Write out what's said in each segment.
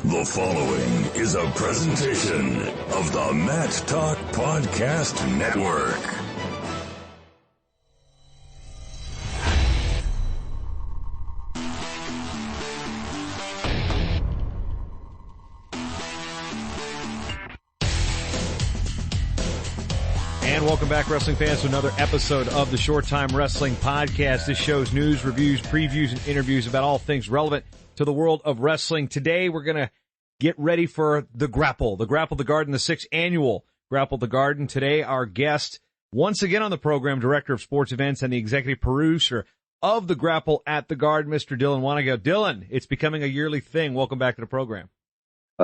The following is a presentation of the Matt Talk Podcast Network. And welcome back, wrestling fans, to another episode of the Short Time Wrestling Podcast. This show's news, reviews, previews, and interviews about all things relevant to the world of wrestling. Today, we're going to get ready for the Grapple, the Garden, the 6th annual Grapple the Garden. Today, our guest, once again on the program, Director of Sports Events and the Executive Producer of the Grapple at the Garden, Mr. Dylan Wanagiel. Dylan, it's becoming a yearly thing. Welcome back to the program.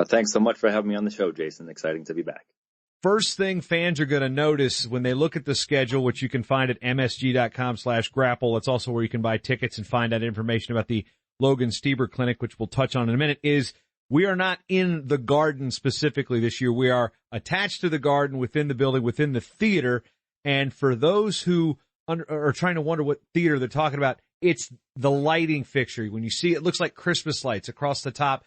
Thanks so much for having me on the show, Jason. Exciting to be back. First thing fans are going to notice when they look at the schedule, which you can find at msg.com/grapple. It's also where you can buy tickets and find out information about the Logan Stieber Clinic, which we'll touch on in a minute, is we are not in the Garden specifically this year. We are attached to the Garden within the building, within the theater. And for those who are trying to wonder what theater they're talking about, it's the lighting fixture. When you see it, it looks like Christmas lights across the top.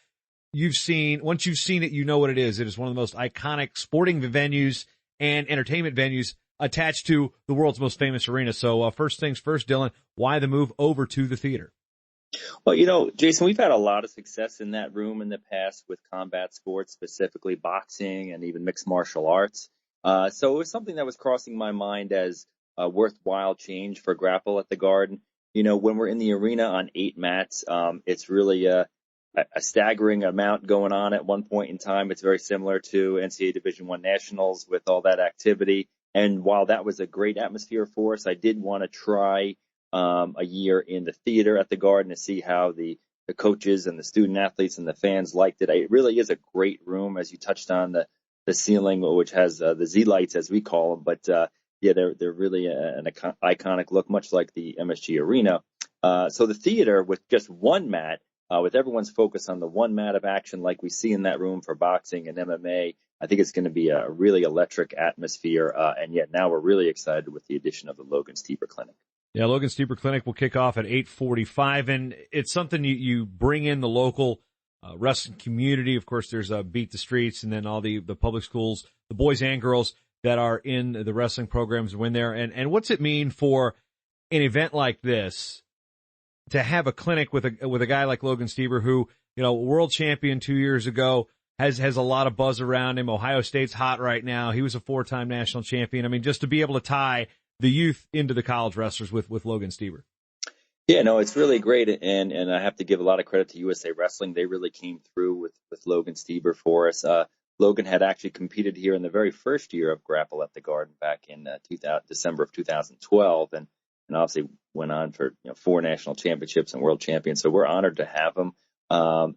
Once you've seen it, you know what it is. It is one of the most iconic sporting venues and entertainment venues attached to the world's most famous arena. So first things first, Dylan, why the move over to the theater? Well, Jason, we've had a lot of success in that room in the past with combat sports, specifically boxing and even mixed martial arts. So it was something that was crossing my mind as a worthwhile change for Grapple at the Garden. When we're in the arena on 8 mats, it's really a staggering amount going on at one point in time. It's very similar to NCAA Division I Nationals with all that activity. And while that was a great atmosphere for us, I did want to try a year in the theater at the Garden to see how the coaches and the student athletes and the fans liked it. It really is a great room, as you touched on, the ceiling, which has the Z lights, as we call them. But they're really an iconic look, much like the MSG Arena. So the theater with just one mat, with everyone's focus on the one mat of action like we see in that room for boxing and MMA, I think it's going to be a really electric atmosphere. And yet now we're really excited with the addition of the Logan Stieber Clinic. Yeah, Logan Stieber Clinic will kick off at 8:45, and it's something you bring in the local wrestling community. Of course, there's Beat the Streets, and then all the public schools, the boys and girls that are in the wrestling programs when there. And what's it mean for an event like this to have a clinic with a guy like Logan Stieber, who, world champion 2 years ago, has a lot of buzz around him. Ohio State's hot right now. He was a 4-time national champion. I mean, just to be able to tie the youth into the college wrestlers with Logan Stieber. Yeah, no, it's really great. And I have to give a lot of credit to USA Wrestling. They really came through with Logan Stieber for us. Logan had actually competed here in the very first year of Grapple at the Garden back in December of 2012. And obviously went on for 4 national championships and world champions. So we're honored to have him. And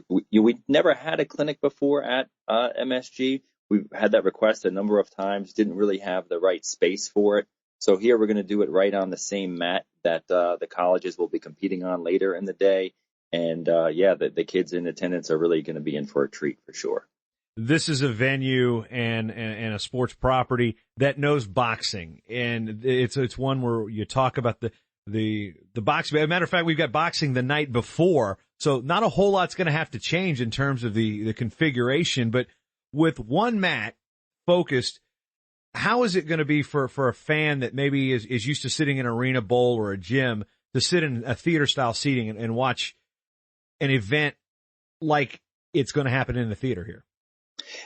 we never had a clinic before at MSG. We've had that request a number of times, didn't really have the right space for it. So here we're going to do it right on the same mat that the colleges will be competing on later in the day. And the kids in attendance are really going to be in for a treat for sure. This is a venue and a sports property that knows boxing, and it's one where you talk about the boxing. As a matter of fact, we've got boxing the night before, so not a whole lot's going to have to change in terms of the configuration. But with one mat focused, how is it going to be for a fan that maybe is used to sitting in an arena bowl or a gym to sit in a theater style seating and watch an event like it's going to happen in the theater here?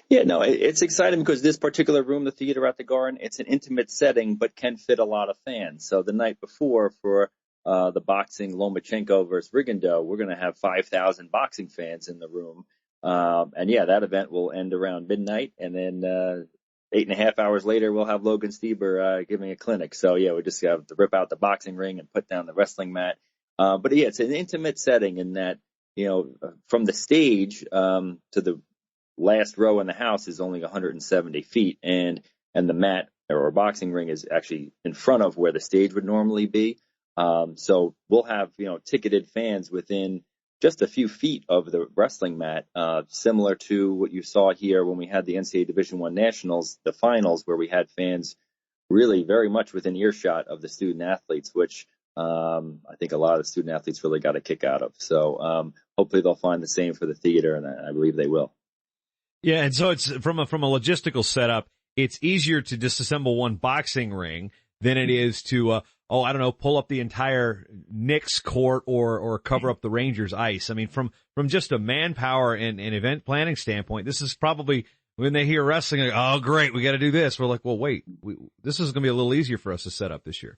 Yeah, no, it's exciting because this particular room, the theater at the Garden, it's an intimate setting, but can fit a lot of fans. So the night before for the boxing Lomachenko versus Rigondeaux, we're going to have 5,000 boxing fans in the room. That event will end around midnight. And then 8.5 hours later, we'll have Logan Stieber giving a clinic. So, we just have to rip out the boxing ring and put down the wrestling mat. It's an intimate setting in that, from the stage to the last row in the house is only 170 feet, and the mat or boxing ring is actually in front of where the stage would normally be. So we'll have, ticketed fans within just a few feet of the wrestling mat, similar to what you saw here when we had the NCAA Division I Nationals, the finals, where we had fans really very much within earshot of the student athletes, which I think a lot of the student athletes really got a kick out of. So hopefully they'll find the same for the theater, and I believe they will. Yeah, and so it's from a logistical setup, it's easier to disassemble one boxing ring than it is to pull up the entire Knicks court or cover up the Rangers ice. I mean, from just a manpower and event planning standpoint, this is probably when they hear wrestling, like, oh great, we got to do this. We're like, well, wait, this is going to be a little easier for us to set up this year.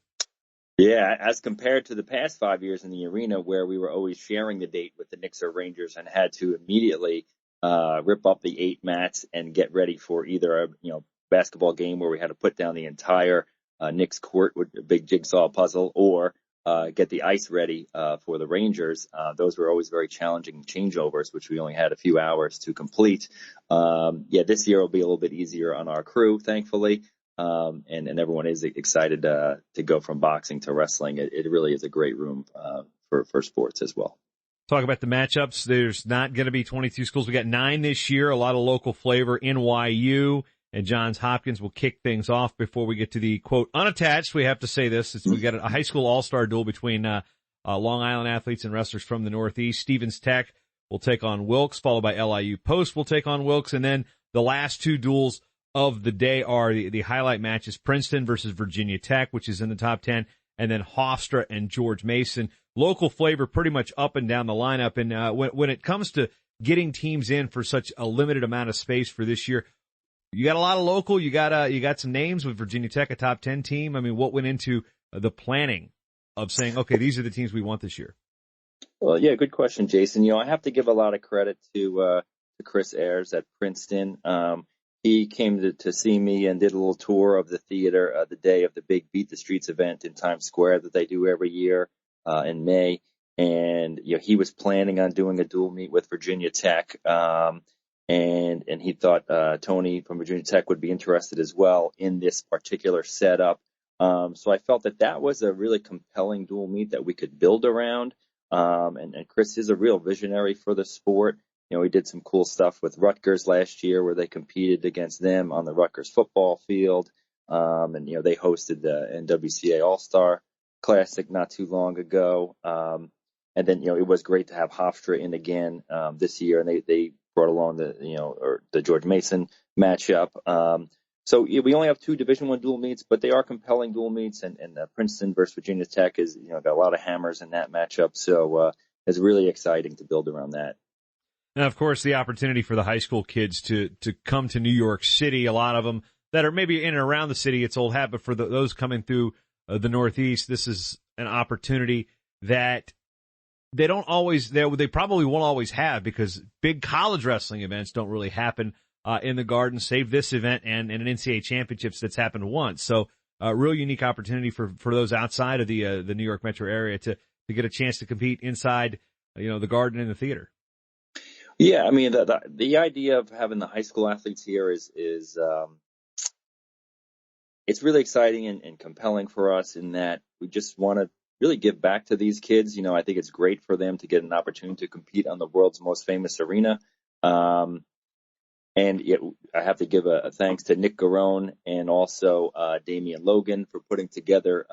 Yeah, as compared to the past 5 years in the arena where we were always sharing the date with the Knicks or Rangers and had to immediately rip up the 8 mats and get ready for either a basketball game where we had to put down the entire Knicks court with a big jigsaw puzzle, or get the ice ready for the Rangers. Those were always very challenging changeovers, which we only had a few hours to complete. This year will be a little bit easier on our crew, thankfully. And everyone is excited to go from boxing to wrestling. It really is a great room for sports as well. Talk about the matchups. There's not going to be 22 schools. We got 9 this year, a lot of local flavor. NYU and Johns Hopkins will kick things off before we get to the, quote, unattached. We have to say this. We got a high school all-star duel between Long Island athletes and wrestlers from the Northeast. Stevens Tech will take on Wilkes, followed by LIU Post will take on Wilkes. And then the last 2 duels of the day are the highlight matches, Princeton versus Virginia Tech, which is in the top 10, and then Hofstra and George Mason. Local flavor pretty much up and down the lineup. And when it comes to getting teams in for such a limited amount of space for this year, you got a lot of local. You got some names with Virginia Tech, a top 10 team. I mean, what went into the planning of saying, okay, these are the teams we want this year? Well, yeah, good question, Jason. I have to give a lot of credit to Chris Ayers at Princeton. He came to see me and did a little tour of the theater the day of the big Beat the Streets event in Times Square that they do every year in May. And he was planning on doing a dual meet with Virginia Tech. And he thought Tony from Virginia Tech would be interested as well in this particular setup. So I felt that was a really compelling dual meet that we could build around. And Chris is a real visionary for the sport. We did some cool stuff with Rutgers last year where they competed against them on the Rutgers football field. And they hosted the NWCA All-Star Classic not too long ago. And then, it was great to have Hofstra in again this year, and they brought along the George Mason matchup. So we only have 2 Division I dual meets, but they are compelling dual meets, and Princeton versus Virginia Tech is, got a lot of hammers in that matchup. So it's really exciting to build around that. And of course, the opportunity for the high school kids to come to New York City, a lot of them that are maybe in and around the city, it's old hat, but for those coming through the Northeast, this is an opportunity that they probably won't always have, because big college wrestling events don't really happen in the Garden, save this event and an NCAA championships that's happened once. So a real unique opportunity for those outside of the New York metro area to get a chance to compete inside, the Garden and the theater. Yeah, I mean, the idea of having the high school athletes here is it's really exciting and compelling for us in that we just want to really give back to these kids. I think it's great for them to get an opportunity to compete on the world's most famous arena. And I have to give a thanks to Nick Garone and also Damian Logan for putting together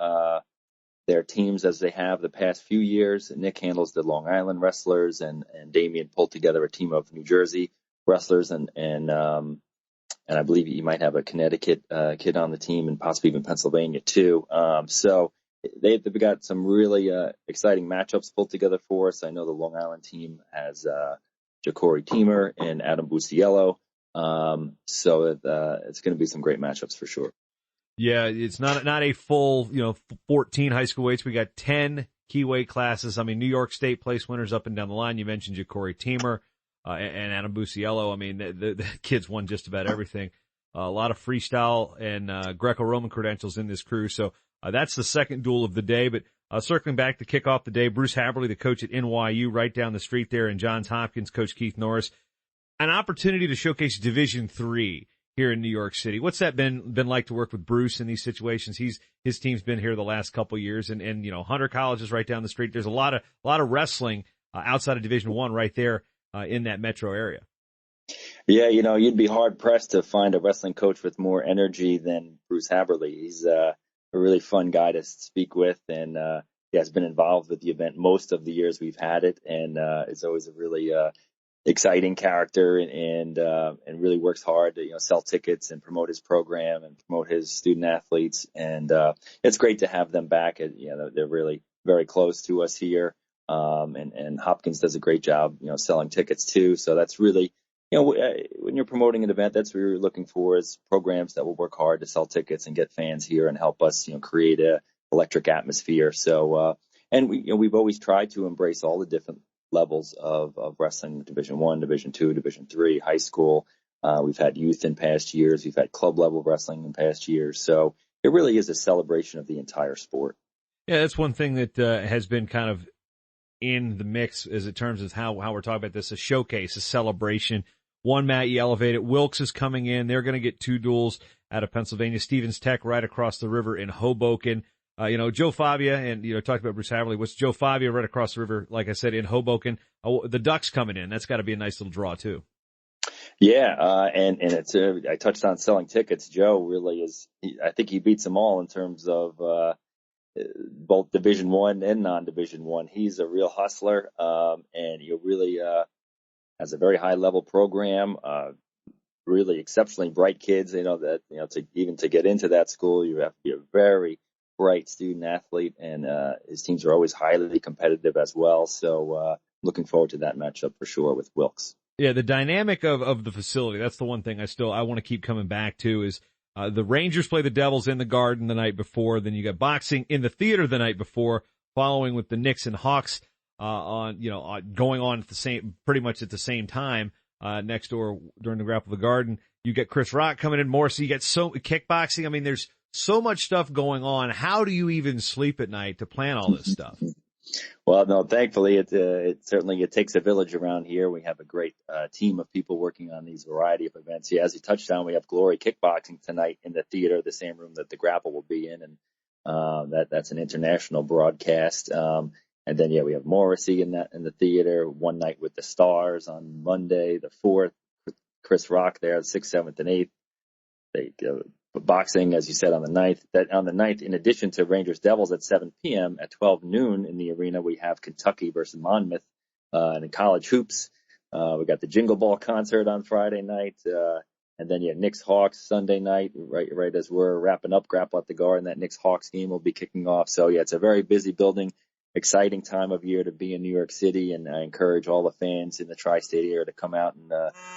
their teams as they have the past few years. Nick handles the Long Island wrestlers, and Damian pulled together a team of New Jersey wrestlers, and I believe you might have a Connecticut kid on the team, and possibly even Pennsylvania too. So they've got some really exciting matchups pulled together for us. I know the Long Island team has Ja'Cory Teamer and Adam Busiello. So it's going to be some great matchups for sure. Yeah, it's not a full, 14 high school weights. We got 10 key weight classes. I mean, New York State place winners up and down the line. You mentioned Ja'Cory Teamer and Adam Busiello. I mean, the kids won just about everything. A lot of freestyle and Greco-Roman credentials in this crew. So that's the second duel of the day. But circling back to kick off the day, Bruce Haberly, the coach at NYU, right down the street there, and Johns Hopkins, Coach Keith Norris, an opportunity to showcase Division III here in New York City. What's that been like to work with Bruce in these situations? His team's been here the last couple of years, and Hunter College is right down the street. There's a lot of wrestling outside of Division I right there in that metro area. Yeah, you'd be hard pressed to find a wrestling coach with more energy than Bruce Haberly. He's a really fun guy to speak with, and has been involved with the event most of the years we've had it, and is always a really exciting character, and really works hard to sell tickets and promote his program and promote his student athletes. And it's great to have them back. They're really very close to us here, and Hopkins does a great job selling tickets too. So that's really when you're promoting an event, that's what you're looking for, is programs that will work hard to sell tickets and get fans here and help us create a electric atmosphere. So and we've always tried to embrace all the different levels of wrestling: Division I, Division II, Division III, high school. We've had youth in past years. We've had club level wrestling in past years. So it really is a celebration of the entire sport. Yeah, that's one thing that has been kind of in the mix as it terms of how we're talking about this: a showcase, a celebration. One mat you elevate it. Wilkes is coming in. They're going to get 2 duels out of Pennsylvania. Stevens Tech right across the river in Hoboken. Joe Fabia, and, talked about Bruce Haverly. What's Joe Fabia right across the river, like I said, in Hoboken. The Ducks coming in. That's got to be a nice little draw, too. Yeah, and it's I touched on selling tickets. Joe really is, I think he beats them all in terms of both Division I and non-Division I. He's a real hustler, and he really has a very high-level program, really exceptionally bright kids. To get into that school, you have to be a very bright student athlete, and his teams are always highly competitive as well. So looking forward to that matchup for sure with Wilkes. Yeah, the dynamic of the facility, that's the one thing I want to keep coming back to is the Rangers play the Devils in the Garden the night before. Then you got boxing in the theater the night before, following with the Knicks and Hawks going on pretty much at the same time next door during the Grapple of the Garden. You get Chris Rock coming in more, so you get kickboxing. I mean, there's so much stuff going on. How do you even sleep at night to plan all this stuff? Well, no, thankfully it certainly takes a village around here. We have a great team of people working on these variety of events. Yeah, as you touched on, we have Glory Kickboxing tonight in the theater, the same room that the Grapple will be in, and that's an international broadcast. And then we have Morrissey in the theater. One Night with the Stars on Monday, the 4th. Chris Rock there, the 6th, 7th, and 8th. They boxing, as you said, on the 9th. That on the 9th, in addition to Rangers Devils at 7 p.m. at 12 noon in the arena, we have Kentucky versus Monmouth and in college hoops. We got the Jingle Ball concert on Friday night, and then Knicks Hawks Sunday night. Right as we're wrapping up Grapple at the Garden, that Knicks Hawks game will be kicking off. So it's a very busy building, exciting time of year to be in New York City, and I encourage all the fans in the tri-state area to come out and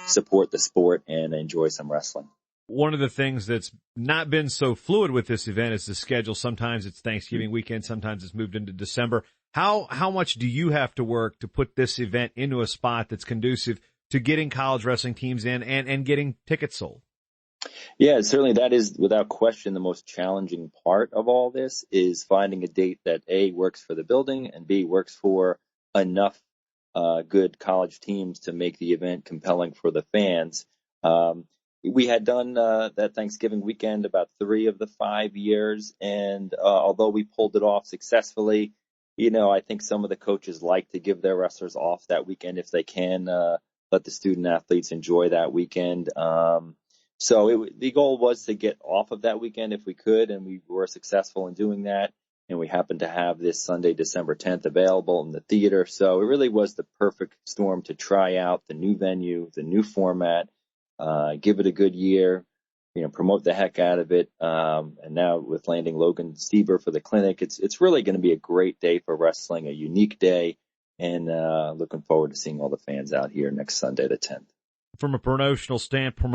support the sport and enjoy some wrestling. One of the things that's not been so fluid with this event is the schedule. Sometimes it's Thanksgiving weekend, sometimes it's moved into December. How much do you have to work to put this event into a spot that's conducive to getting college wrestling teams in and getting tickets sold? Yeah, certainly that is without question the most challenging part of all this, is finding a date that A, works for the building, and B, works for enough good college teams to make the event compelling for the fans. We had done that Thanksgiving weekend about 3 of the 5 years, and although we pulled it off successfully, I think some of the coaches like to give their wrestlers off that weekend if they can, let the student athletes enjoy that weekend. So the goal was to get off of that weekend if we could, and we were successful in doing that. And we happened to have this Sunday, December 10th available in the theater. So it really was the perfect storm to try out the new venue, the new format, give it a good year, promote the heck out of it. And now with landing Logan Stieber for the clinic, it's really going to be a great day for wrestling, a unique day, and looking forward to seeing all the fans out here next Sunday, the 10th. From a promotional standpoint,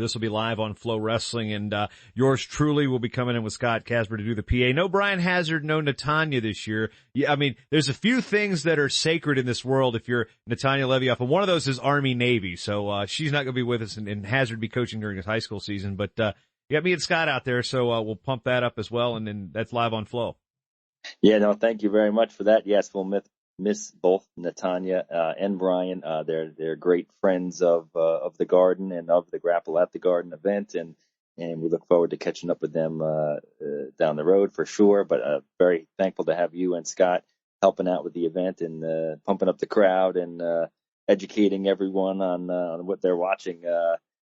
this will be live on Flow Wrestling, and yours truly will be coming in with Scott Casper to do the PA. No Brian Hazard, no Natanya this year. Yeah, I mean, there's a few things that are sacred in this world if you're Natanya Levioff, and one of those is Army-Navy, so she's not going to be with us, and Hazard be coaching during his high school season, but you got me and Scott out there, so we'll pump that up as well, and then that's live on Flow. Yeah, no, thank you very much for that. Yes, we'll miss both Natanya and Brian. They're great friends of the Garden and of the Grapple at the Garden event, and we look forward to catching up with them down the road for sure. But very thankful to have you and Scott helping out with the event and pumping up the crowd and educating everyone on what they're watching.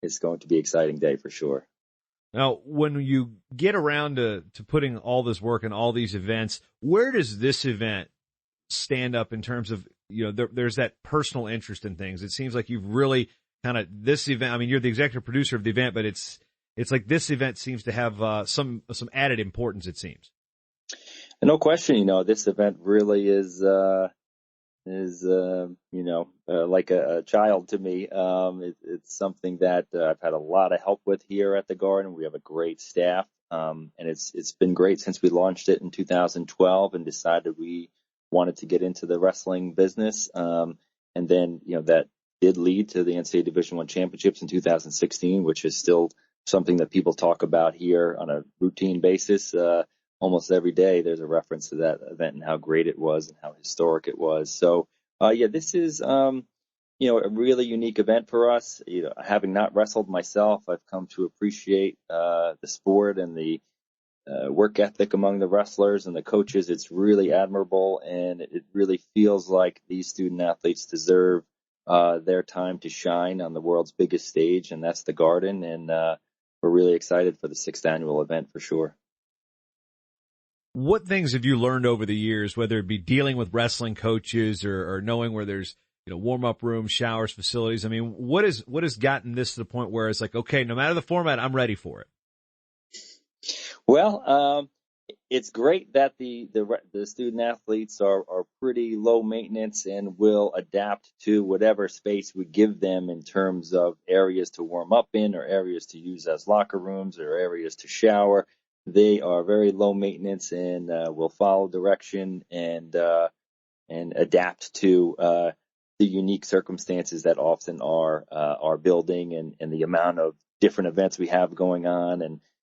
It's going to be an exciting day for sure. Now, when you get around to putting all this work and all these events, where does this event stand up in terms of, there's that personal interest in things. It seems like you've really kind of this event. I mean, you're the executive producer of the event, but it's like this event seems to have some added importance, it seems. No question, this event really is like a child to me. It's something that I've had a lot of help with here at the Garden. We have a great staff, and it's been great since we launched it in 2012 and decided we wanted to get into the wrestling business. And then, that did lead to the NCAA Division I championships in 2016, which is still something that people talk about here on a routine basis. Almost every day there's a reference to that event and how great it was and how historic it was. So, this is, a really unique event for us. Having not wrestled myself, I've come to appreciate the sport and the work ethic among the wrestlers and the coaches. It's really admirable, and it really feels like these student athletes deserve their time to shine on the world's biggest stage, and that's the Garden. And we're really excited for the 6th annual event for sure. What things have you learned over the years, whether it be dealing with wrestling coaches or knowing where there's, warm-up rooms, showers, facilities? I mean, what has gotten this to the point where it's like, okay, no matter the format, I'm ready for it? Well, it's great that the student athletes are pretty low maintenance and will adapt to whatever space we give them in terms of areas to warm up in or areas to use as locker rooms or areas to shower. They are very low maintenance and will follow direction and adapt to the unique circumstances that often are our building and the amount of different events we have going on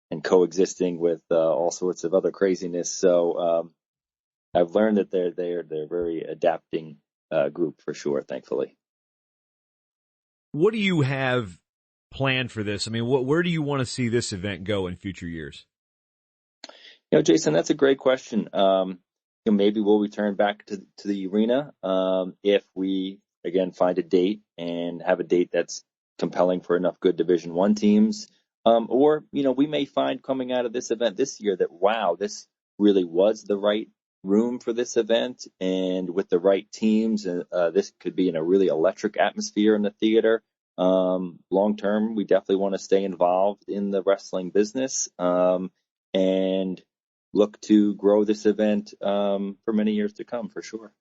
and coexisting with all sorts of other craziness. So I've learned that they're very adapting group for sure, thankfully. What do you have planned for this? I mean, where do you want to see this event go in future years? Jason, that's a great question. Maybe we'll return back to the arena if we, again, find a date and have a date that's compelling for enough good Division I teams. Or, we may find coming out of this event this year that, wow, this really was the right room for this event. And with the right teams, this could be in a really electric atmosphere in the theater. Long term, we definitely want to stay involved in the wrestling business and look to grow this event for many years to come, for sure.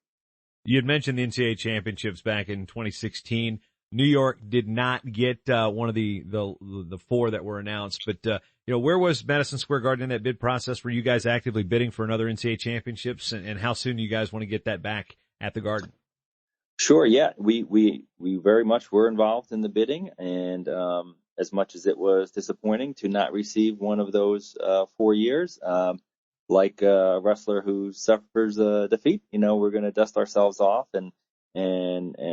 You had mentioned the NCAA championships back in 2016. New York did not get one of the 4 that were announced, but where was Madison Square Garden in that bid process? Were you guys actively bidding for another NCAA championships, and how soon do you guys want to get that back at the Garden? Sure, yeah, we very much were involved in the bidding, and as much as it was disappointing to not receive one of those 4 years, like a wrestler who suffers a defeat, we're going to dust ourselves off and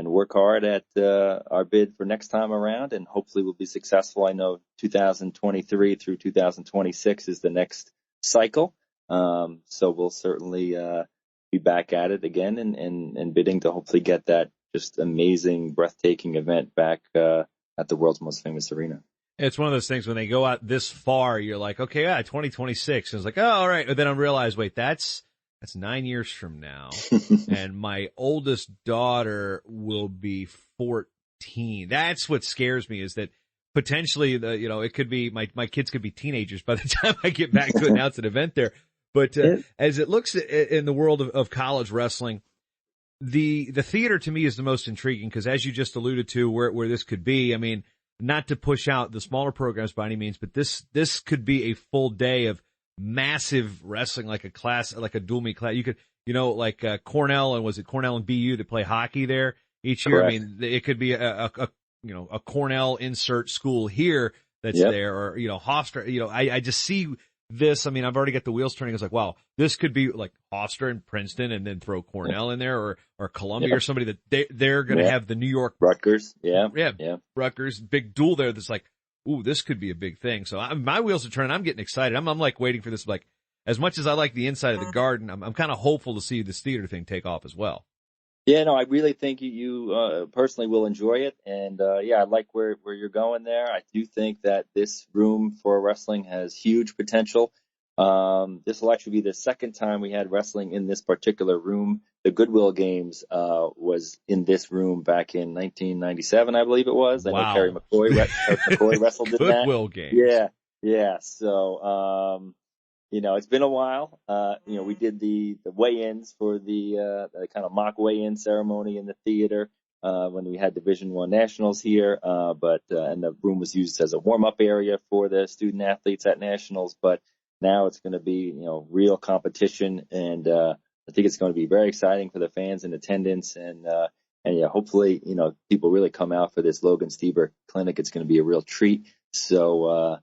work hard at our bid for next time around, and hopefully we'll be successful. I know 2023 through 2026 is the next cycle, so we'll certainly be back at it again and bidding to hopefully get that just amazing, breathtaking event back at the world's most famous arena. It's one of those things when they go out this far, you're like, okay, 2026. And it's like, oh, all right. But then I realize, wait, that's 9 years from now. And my oldest daughter will be 14. That's what scares me, is that potentially it could be my kids could be teenagers by the time I get back to announce an event there. But as it looks in the world of college wrestling, the theater to me is the most intriguing, because as you just alluded to, where this could be, I mean, not to push out the smaller programs by any means, but this could be a full day of massive wrestling, like a dual meet class. You could, like Cornell, and was it Cornell and BU that play hockey there each year? Correct. I mean, it could be a Cornell insert school here that's there, or Hofstra. I just see this. I mean, I've already got the wheels turning. It's like, wow, this could be like Hofstra and Princeton, and then throw Cornell in there, or Columbia, or somebody that they're going to have the New York Rutgers. Yeah. Rutgers, big duel there. That's like, ooh, this could be a big thing. So my wheels are turning. I'm getting excited. I'm like waiting for this. Like, as much as I like the inside of the Garden, I'm kind of hopeful to see this theater thing take off as well. Yeah, no, I really think you personally will enjoy it, and yeah, I like where you're going there. I do think that this room for wrestling has huge potential. This will actually be the second time we had wrestling in this particular room. The Goodwill Games was in this room back in 1997, I believe it was. I know Wow. Terry McCoy wrestled in that. Goodwill Games. Yeah, yeah. So it's been a while. We did the weigh-ins for the kind of mock weigh-in ceremony in the theater when we had Division One nationals here. And the room was used as a warm-up area for the student athletes at nationals. But now it's going to be, real competition, and I think it's going to be very exciting for the fans in attendance. And yeah, hopefully, people really come out for this Logan Stieber clinic. It's going to be a real treat. So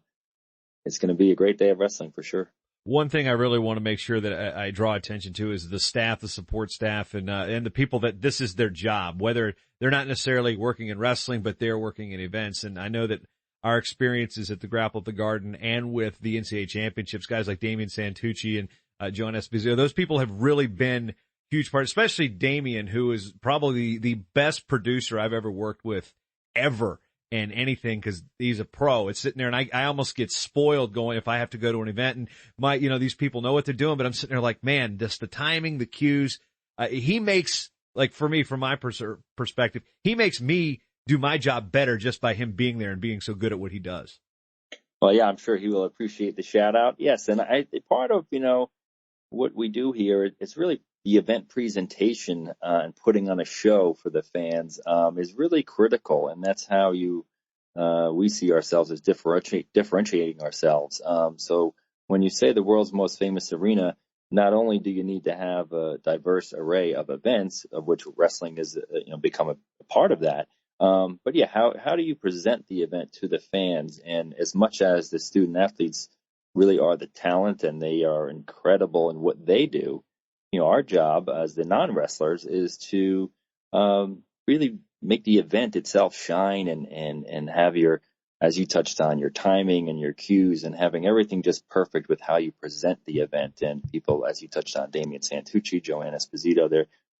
it's going to be a great day of wrestling for sure. One thing I really want to make sure that I draw attention to is the staff, the support staff, and the people that this is their job, whether they're not necessarily working in wrestling, but they're working in events. And I know that our experiences at the Grapple at the Garden and with the NCAA championships, guys like Damian Santucci and Joan Esposito, those people have really been huge part, especially Damian, who is probably the best producer I've ever worked with ever. And anything, because he's a pro. It's sitting there, and I almost get spoiled going if I have to go to an event, and these people know what they're doing, but I'm sitting there like, man, just the timing, the cues. He makes, like, for me, from my perspective, he makes me do my job better just by him being there and being so good at what he does. Well, yeah, I'm sure he will appreciate the shout out. Yes, and part of what we do here, it's really the event presentation and putting on a show for the fans is really critical, and that's how we see ourselves as differentiating ourselves. So when you say the world's most famous arena, not only do you need to have a diverse array of events, of which wrestling is become a part of that, but yeah, how do you present the event to the fans? And as much as the student athletes really are the talent and they are incredible in what they do, our job as the non-wrestlers is to really make the event itself shine and have as you touched on, your timing and your cues and having everything just perfect with how you present the event. And people, as you touched on, Damian Santucci, Joanne Esposito,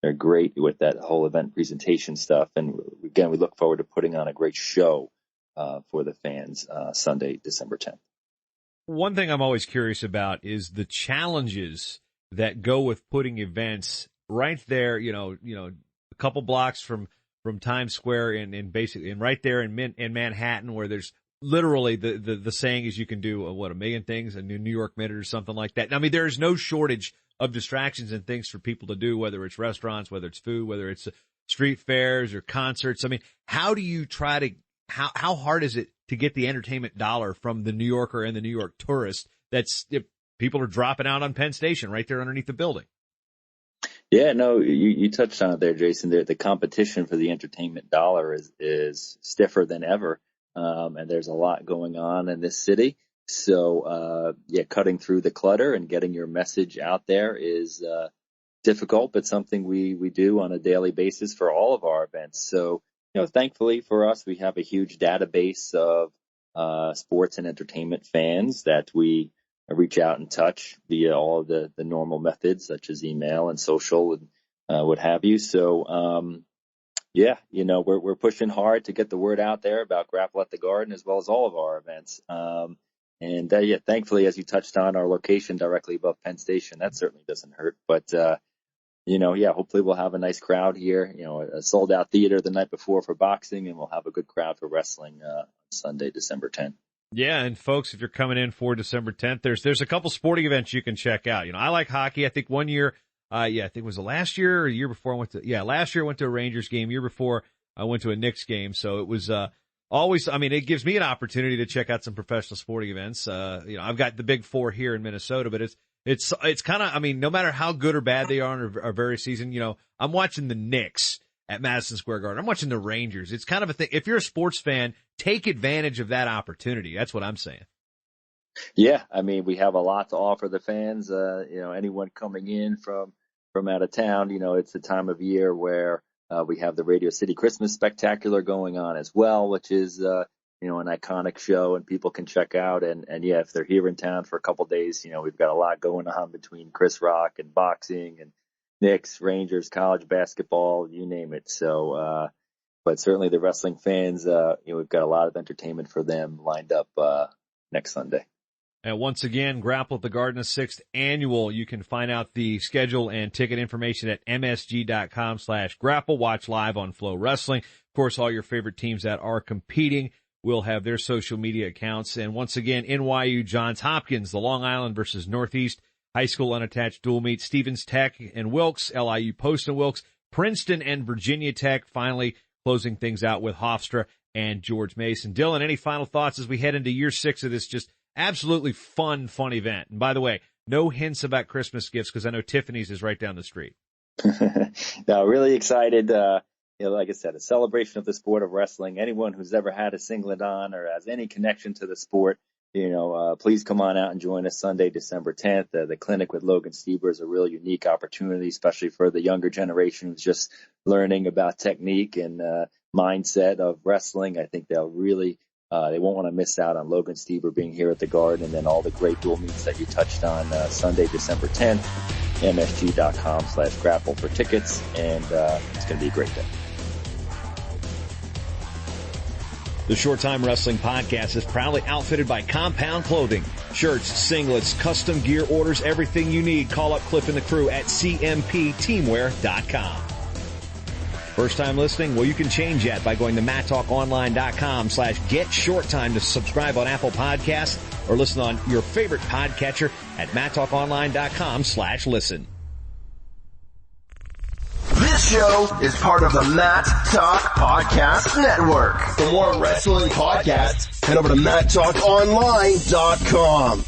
they're great with that whole event presentation stuff. And again, we look forward to putting on a great show for the fans Sunday, December 10th. One thing I'm always curious about is the challenges that go with putting events right there, a couple blocks from Times Square and basically, and right there in Manhattan, where there's literally the saying is you can do a million things, a New York minute or something like that. I mean, there is no shortage of distractions and things for people to do, whether it's restaurants, whether it's food, whether it's street fairs or concerts. I mean, how do you how hard is it to get the entertainment dollar from the New Yorker and the New York tourist people are dropping out on Penn Station right there underneath the building? Yeah, no, you touched on it there, Jason. The competition for the entertainment dollar is stiffer than ever. And there's a lot going on in this city. So, cutting through the clutter and getting your message out there is difficult, but something we do on a daily basis for all of our events. So, thankfully for us, we have a huge database of sports and entertainment fans that we reach out and touch via all of the normal methods such as email and social and what have you. So, we're pushing hard to get the word out there about Grapple at the Garden as well as all of our events. Thankfully, as you touched on, our location directly above Penn Station, that certainly doesn't hurt. But, hopefully we'll have a nice crowd here, a sold out theater the night before for boxing, and we'll have a good crowd for wrestling Sunday, December 10th. Yeah, and folks, if you're coming in for December 10th, there's a couple sporting events you can check out. I like hockey. I think one year, I think it was the last year or the year before last year I went to a Rangers game. Year before I went to a Knicks game. So it was, it gives me an opportunity to check out some professional sporting events. I've got the big four here in Minnesota, but it's kind of, no matter how good or bad they are in our various season, I'm watching the Knicks at Madison Square Garden. I'm watching the Rangers. It's kind of a thing. If you're a sports fan, take advantage of that opportunity. That's what I'm saying. Yeah, we have a lot to offer the fans. Anyone coming in from out of town, it's the time of year where we have the Radio City Christmas Spectacular going on as well, which is an iconic show and people can check out. And if they're here in town for a couple of days, we've got a lot going on between Chris Rock and boxing and Knicks, Rangers, college basketball, you name it. So, but certainly the wrestling fans, we've got a lot of entertainment for them lined up next Sunday. And once again, Grapple at the Garden, 6th annual. You can find out the schedule and ticket information at msg.com/grapple. Watch live on Flow Wrestling. Of course, all your favorite teams that are competing will have their social media accounts. And once again, NYU Johns Hopkins, the Long Island versus Northeast High School Unattached Dual Meet, Stevens Tech and Wilkes, LIU Post and Wilkes, Princeton and Virginia Tech, finally closing things out with Hofstra and George Mason. Dylan, any final thoughts as we head into year 6 of this just absolutely fun event? And by the way, no hints about Christmas gifts because I know Tiffany's is right down the street. No, really excited. Like I said, a celebration of the sport of wrestling. Anyone who's ever had a singlet on or has any connection to the sport, please come on out and join us Sunday, December 10th. The clinic with Logan Stieber is a real unique opportunity, especially for the younger generation who's just learning about technique and mindset of wrestling. I think they'll really they won't want to miss out on Logan Stieber being here at the Garden, and then all the great dual meets that you touched on Sunday, December 10th. MSG.com/grapple for tickets, and it's going to be a great day. The Short Time Wrestling Podcast is proudly outfitted by Compound Clothing. Shirts, singlets, custom gear orders, everything you need. Call up Cliff and the crew at cmpteamwear.com. First time listening? Well, you can change that by going to MattTalkOnline.com/GetShortTime to subscribe on Apple Podcasts or listen on your favorite podcatcher at MattTalkOnline.com/listen. This show is part of the Matt Talk Podcast Network. For more wrestling podcasts, head over to MattTalkOnline.com.